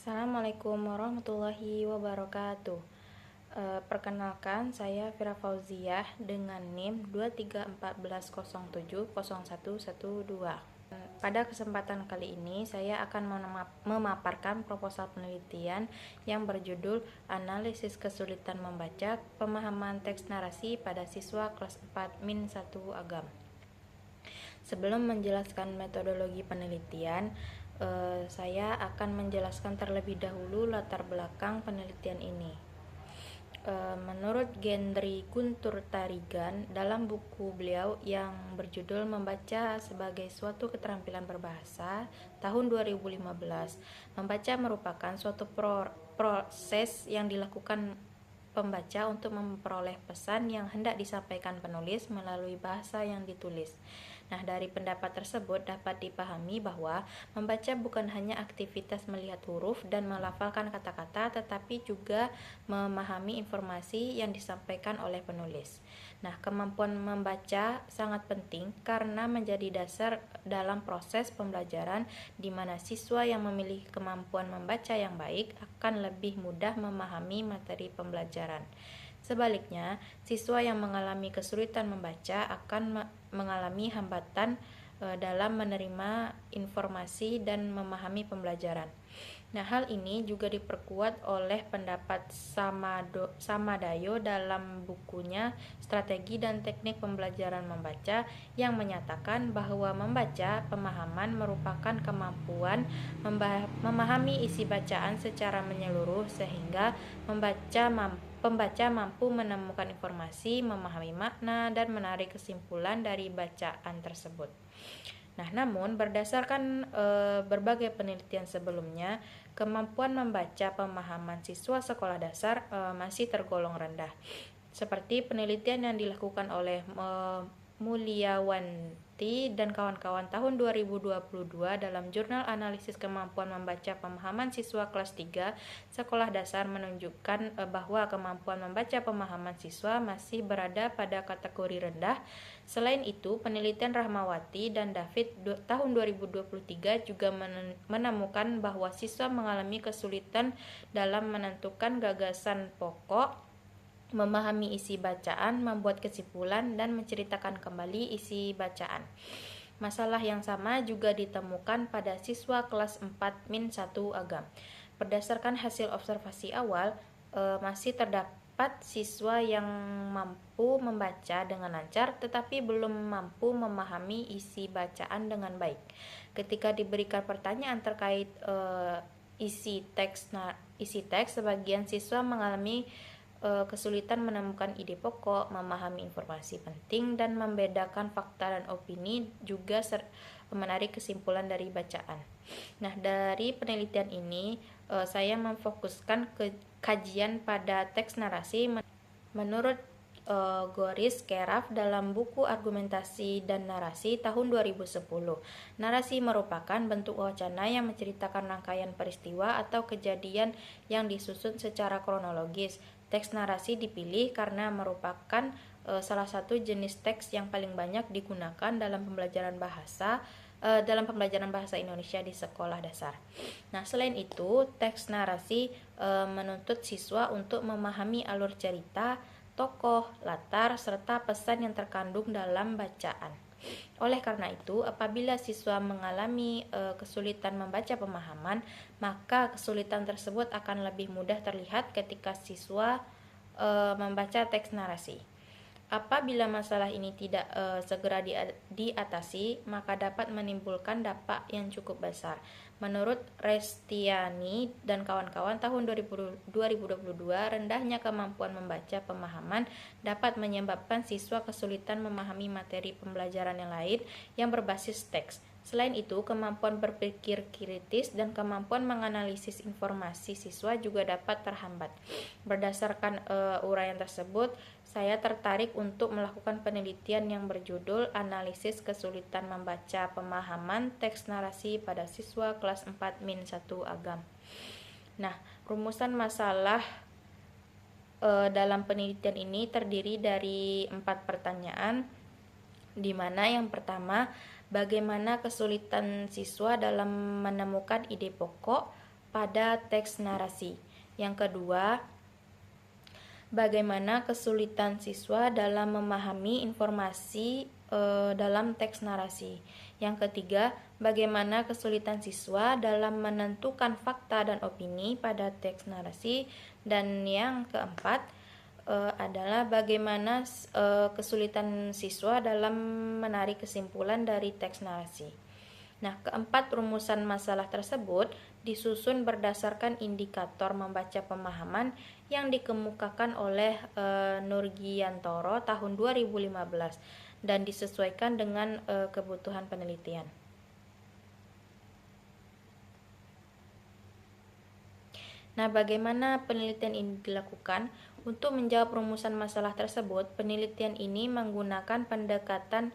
Assalamualaikum warahmatullahi wabarakatuh. Perkenalkan, saya Fira Fauziah dengan NIM 2314070112. Pada kesempatan kali ini, saya akan memaparkan proposal penelitian yang berjudul Analisis Kesulitan Membaca Pemahaman Teks Narasi pada Siswa Kelas 4-1 Agam. Sebelum menjelaskan metodologi penelitian, saya akan menjelaskan terlebih dahulu latar belakang penelitian ini. Menurut Gendry Guntur Tarigan, dalam buku beliau yang berjudul Membaca sebagai Suatu Keterampilan Berbahasa tahun 2015, membaca merupakan suatu proses yang dilakukan pembaca untuk memperoleh pesan yang hendak disampaikan penulis melalui bahasa yang ditulis. Nah, dari pendapat tersebut dapat dipahami bahwa membaca bukan hanya aktivitas melihat huruf dan melafalkan kata-kata, tetapi juga memahami informasi yang disampaikan oleh penulis. Nah, kemampuan membaca sangat penting karena menjadi dasar dalam proses pembelajaran di mana siswa yang memiliki kemampuan membaca yang baik akan lebih mudah memahami materi pembelajaran. Sebaliknya, siswa yang mengalami kesulitan membaca akan mengalami hambatan dalam menerima informasi dan memahami pembelajaran. Nah, hal ini juga diperkuat oleh pendapat Samadayo dalam bukunya Strategi dan Teknik Pembelajaran Membaca yang menyatakan bahwa membaca pemahaman merupakan kemampuan memahami isi bacaan secara menyeluruh sehingga pembaca mampu menemukan informasi, memahami makna, dan menarik kesimpulan dari bacaan tersebut. Nah, namun berdasarkan berbagai penelitian sebelumnya, kemampuan membaca pemahaman siswa sekolah dasar masih tergolong rendah. Seperti penelitian yang dilakukan oleh Mulyawanti dan kawan-kawan tahun 2022 dalam jurnal analisis kemampuan membaca pemahaman siswa kelas 3 sekolah dasar menunjukkan bahwa kemampuan membaca pemahaman siswa masih berada pada kategori rendah. Selain itu, penelitian Rahmawati dan David tahun 2023 juga menemukan bahwa siswa mengalami kesulitan dalam menentukan gagasan pokok, memahami isi bacaan, membuat kesimpulan, dan menceritakan kembali isi bacaan. Masalah yang sama juga ditemukan pada siswa kelas 4-1 Agam. Berdasarkan hasil observasi awal, masih terdapat siswa yang mampu membaca dengan lancar tetapi belum mampu memahami isi bacaan dengan baik. Ketika diberikan pertanyaan terkait isi teks, sebagian siswa mengalami kesulitan menemukan ide pokok, memahami informasi penting, dan membedakan fakta dan opini, juga menarik kesimpulan dari bacaan. Nah, dari penelitian ini saya memfokuskan ke kajian pada teks narasi. Menurut Goris Keraf dalam buku Argumentasi dan Narasi tahun 2010, narasi merupakan bentuk wacana yang menceritakan rangkaian peristiwa atau kejadian yang disusun secara kronologis. Teks narasi dipilih karena merupakan salah satu jenis teks yang paling banyak digunakan dalam pembelajaran bahasa Indonesia di sekolah dasar. Nah, selain itu, teks narasi menuntut siswa untuk memahami alur cerita, tokoh, latar, serta pesan yang terkandung dalam bacaan. Oleh karena itu, apabila siswa mengalami kesulitan membaca pemahaman, maka kesulitan tersebut akan lebih mudah terlihat ketika siswa membaca teks narasi. Apabila masalah ini tidak segera diatasi, maka dapat menimbulkan dampak yang cukup besar. Menurut Restiani dan kawan-kawan tahun 2022, rendahnya kemampuan membaca pemahaman dapat menyebabkan siswa kesulitan memahami materi pembelajaran yang lain yang berbasis teks. Selain itu, kemampuan berpikir kritis dan kemampuan menganalisis informasi siswa juga dapat terhambat. Berdasarkan uraian tersebut, saya tertarik untuk melakukan penelitian yang berjudul Analisis Kesulitan Membaca Pemahaman Teks Narasi pada Siswa Kelas 4-1 Agam. Nah, rumusan masalah dalam penelitian ini terdiri dari 4 pertanyaan, di mana yang pertama, bagaimana kesulitan siswa dalam menemukan ide pokok, pada teks narasi. Yang kedua, bagaimana kesulitan siswa dalam memahami informasi dalam teks narasi. Yang ketiga, bagaimana kesulitan siswa dalam menentukan fakta dan opini pada teks narasi. Dan yang keempat adalah bagaimana kesulitan siswa dalam menarik kesimpulan dari teks narasi. Nah, keempat rumusan masalah tersebut disusun berdasarkan indikator membaca pemahaman yang dikemukakan oleh Nurgiantoro tahun 2015 dan disesuaikan dengan kebutuhan penelitian. Nah, bagaimana penelitian ini dilakukan? Untuk menjawab rumusan masalah tersebut, penelitian ini menggunakan pendekatan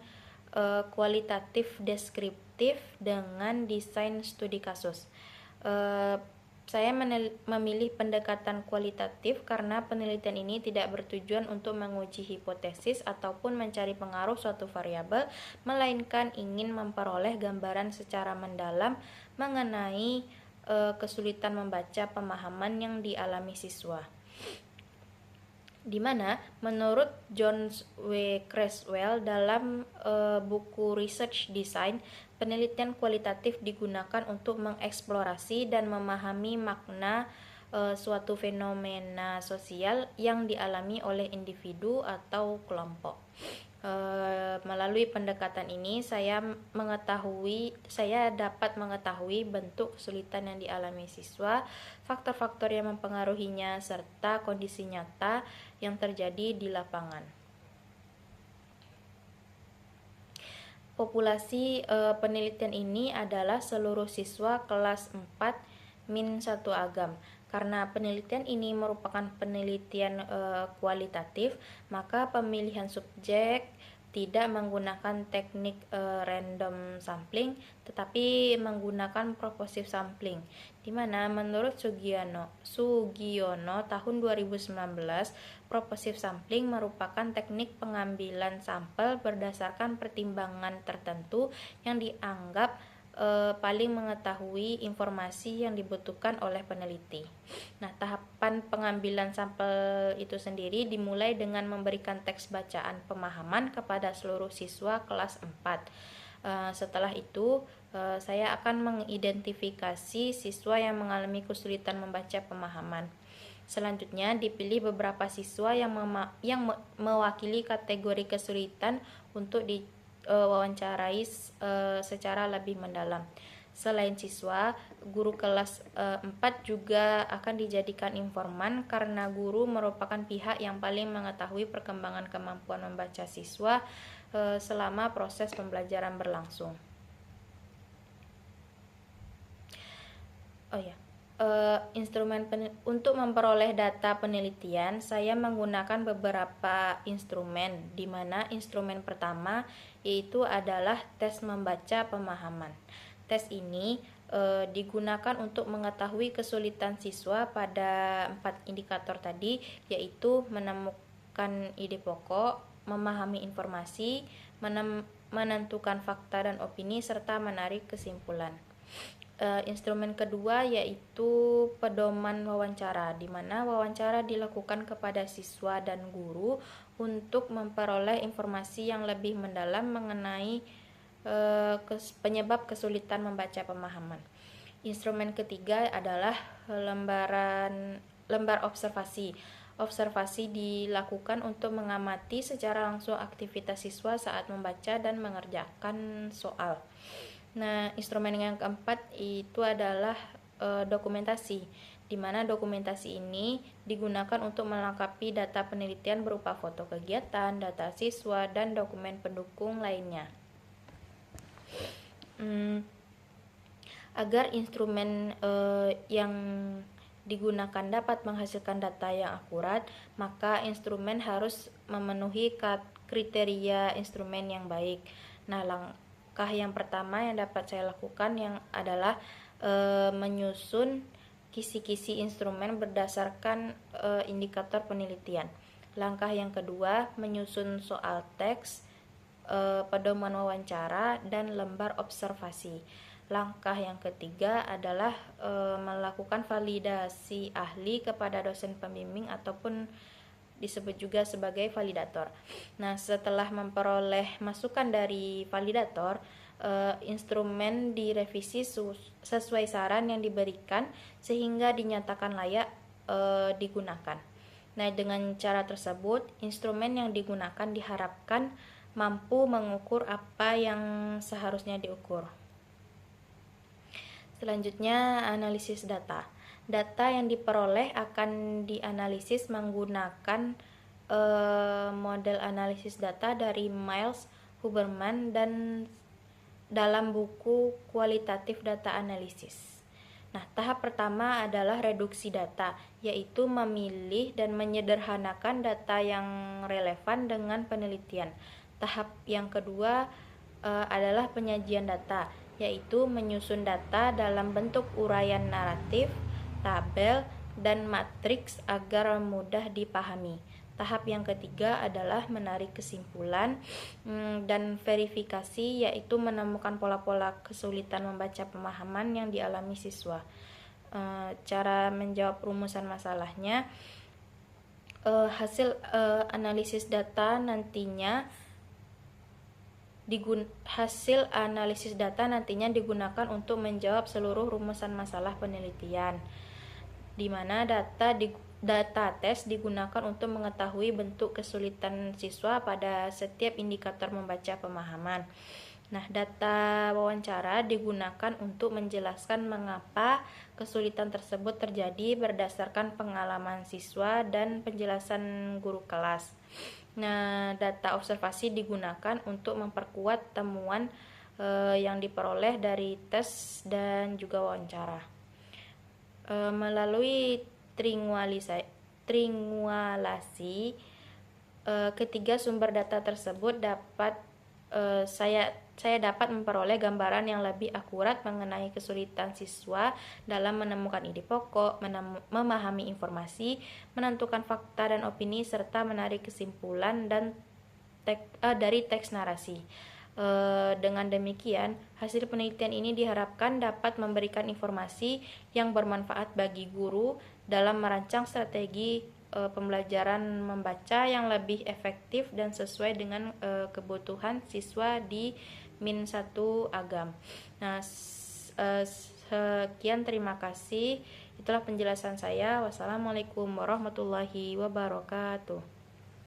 kualitatif deskriptif dengan desain studi kasus. Saya memilih pendekatan kualitatif karena penelitian ini tidak bertujuan untuk menguji hipotesis ataupun mencari pengaruh suatu variabel, melainkan ingin memperoleh gambaran secara mendalam mengenai kesulitan membaca pemahaman yang dialami siswa. Di mana menurut John W. Creswell dalam buku Research Design, penelitian kualitatif digunakan untuk mengeksplorasi dan memahami makna suatu fenomena sosial yang dialami oleh individu atau kelompok. Melalui pendekatan ini saya dapat mengetahui bentuk kesulitan yang dialami siswa, faktor-faktor yang mempengaruhinya, serta kondisi nyata yang terjadi di lapangan. Populasi penelitian ini adalah seluruh siswa kelas 4-1 Agam. Karena penelitian ini merupakan penelitian kualitatif, maka pemilihan subjek tidak menggunakan teknik random sampling, tetapi menggunakan proportive sampling, di mana menurut Sugiono tahun 2019, proportive sampling merupakan teknik pengambilan sampel berdasarkan pertimbangan tertentu yang dianggap paling mengetahui informasi yang dibutuhkan oleh peneliti. Nah, tahapan pengambilan sampel itu sendiri dimulai dengan memberikan teks bacaan pemahaman kepada seluruh siswa kelas 4. Setelah itu, saya akan mengidentifikasi siswa yang mengalami kesulitan membaca pemahaman. Selanjutnya, dipilih beberapa siswa yang mewakili kategori kesulitan untuk wawancarai secara lebih mendalam. Selain siswa, guru kelas 4 juga akan dijadikan informan karena guru merupakan pihak yang paling mengetahui perkembangan kemampuan membaca siswa selama proses pembelajaran berlangsung. Untuk memperoleh data penelitian, saya menggunakan beberapa instrumen, di mana instrumen pertama yaitu adalah tes membaca pemahaman. Tes ini digunakan untuk mengetahui kesulitan siswa pada 4 indikator tadi, yaitu menemukan ide pokok, memahami informasi, menentukan fakta dan opini, serta menarik kesimpulan. Instrumen kedua yaitu pedoman wawancara, di mana wawancara dilakukan kepada siswa dan guru untuk memperoleh informasi yang lebih mendalam mengenai penyebab kesulitan membaca pemahaman. Instrumen ketiga adalah lembar observasi. Observasi dilakukan untuk mengamati secara langsung aktivitas siswa saat membaca dan mengerjakan soal. Nah, instrumen yang keempat itu adalah dokumentasi, di mana dokumentasi ini digunakan untuk melengkapi data penelitian berupa foto kegiatan, data siswa, dan dokumen pendukung lainnya. Agar instrumen yang digunakan dapat menghasilkan data yang akurat, maka instrumen harus memenuhi kriteria instrumen yang baik. Nah, langkah yang pertama yang dapat saya lakukan yang adalah menyusun kisi-kisi instrumen berdasarkan indikator penelitian. Langkah yang kedua, menyusun soal teks, pedoman wawancara, dan lembar observasi. Langkah yang ketiga adalah melakukan validasi ahli kepada dosen pembimbing ataupun disebut juga sebagai validator. Nah, setelah memperoleh masukan dari validator, instrumen direvisi sesuai saran yang diberikan sehingga dinyatakan layak digunakan. Nah, dengan cara tersebut, instrumen yang digunakan diharapkan mampu mengukur apa yang seharusnya diukur. Selanjutnya, analisis data. Data yang diperoleh akan dianalisis menggunakan model analisis data dari Miles Huberman dan dalam buku Kualitatif Data Analisis. Nah, tahap pertama adalah reduksi data, yaitu memilih dan menyederhanakan data yang relevan dengan penelitian. Tahap yang kedua adalah penyajian data, yaitu menyusun data dalam bentuk uraian naratif, tabel, dan matriks agar mudah dipahami. Tahap yang ketiga adalah menarik kesimpulan dan verifikasi, yaitu menemukan pola-pola kesulitan membaca pemahaman yang dialami siswa. Cara menjawab rumusan masalahnya, hasil analisis data nantinya digunakan untuk menjawab seluruh rumusan masalah penelitian, di mana data tes digunakan untuk mengetahui bentuk kesulitan siswa pada setiap indikator membaca pemahaman. Nah, data wawancara digunakan untuk menjelaskan mengapa kesulitan tersebut terjadi berdasarkan pengalaman siswa dan penjelasan guru kelas. Nah, data observasi digunakan untuk memperkuat temuan yang diperoleh dari tes dan juga wawancara. Melalui triangulasi, ketiga sumber data tersebut saya dapat memperoleh gambaran yang lebih akurat mengenai kesulitan siswa dalam menemukan ide pokok, memahami informasi, menentukan fakta dan opini, serta menarik kesimpulan dari teks narasi. Dengan demikian, hasil penelitian ini diharapkan dapat memberikan informasi yang bermanfaat bagi guru dalam merancang strategi pembelajaran membaca yang lebih efektif dan sesuai dengan kebutuhan siswa di Min1 Agam. Nah, sekian, terima kasih. Itulah penjelasan saya. Wassalamualaikum warahmatullahi wabarakatuh.